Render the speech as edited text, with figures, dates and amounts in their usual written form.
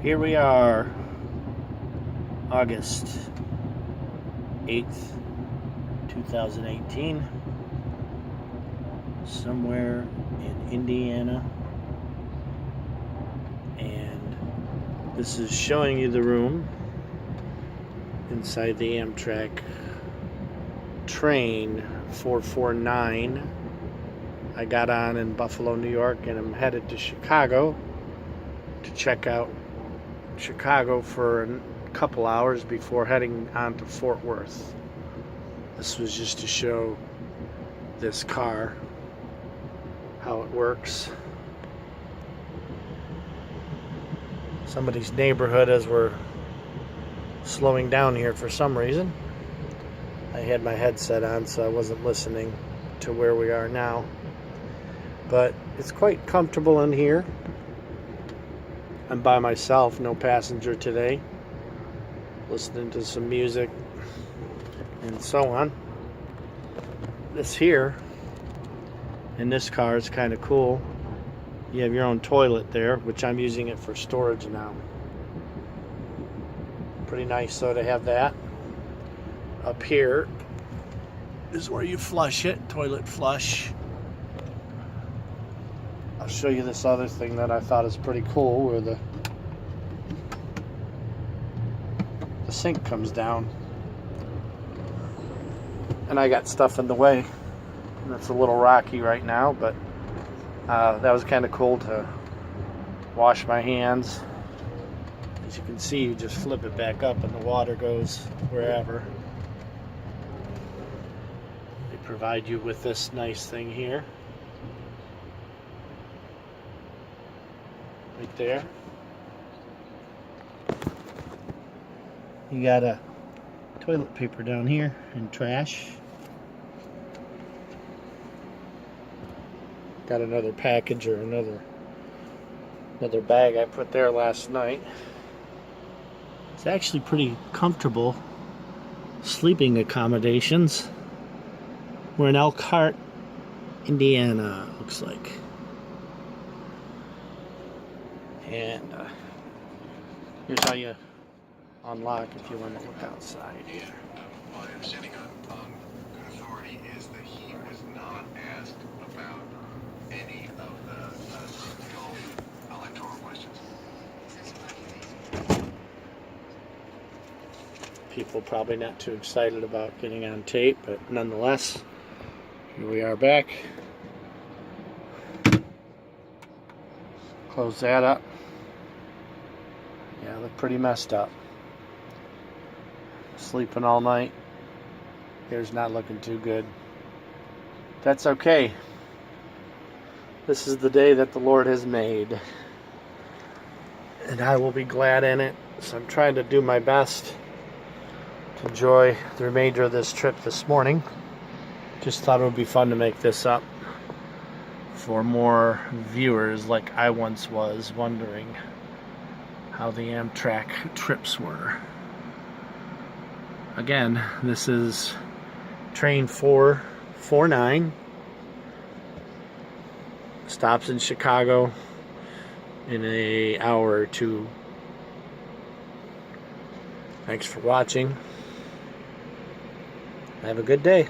Here we are, August 8th, 2018, somewhere in Indiana, and this is showing you the room inside the Amtrak train 449. I got on in Buffalo, New York, and I'm headed to Chicago to check out Chicago for a couple hours before heading on to Fort Worth. This was just to show this car, how it works. Somebody's neighborhood as we're slowing down here for some reason. I had my headset on, so I wasn't listening to where we are now. But it's quite comfortable in here. I'm by myself, no passenger today, listening to some music and so on. This here in this car is kind of cool. You have your own toilet there, which I'm using it for storage now. Pretty nice though to have that. Up here is where you flush it, toilet flush. I'll show you this other thing that I thought is pretty cool, where the sink comes down. And I got stuff in the way. And it's a little rocky right now, but that was kind of cool to wash my hands. As you can see, you just flip it back up and the water goes wherever. They provide you with this nice thing here. Right there. You got a toilet paper down here and trash. Got another package or another bag I put there last night. It's actually pretty comfortable sleeping accommodations. We're in Elkhart, Indiana, looks like. And here's how you unlock if you want to look outside here. My understanding on good authority is that he was not asked about any of the electoral questions. People probably not too excited about getting on tape, but nonetheless, here we are back. Close that up. Yeah, look pretty messed up. Sleeping all night. Hair's not looking too good. That's okay. This is the day that the Lord has made, and I will be glad in it. So I'm trying to do my best to enjoy the remainder of this trip this morning. Just thought it would be fun to make this up for more viewers, like I once was, wondering how the Amtrak trips were. Again, this is train 449. Stops in Chicago in an hour or two. Thanks for watching. Have a good day.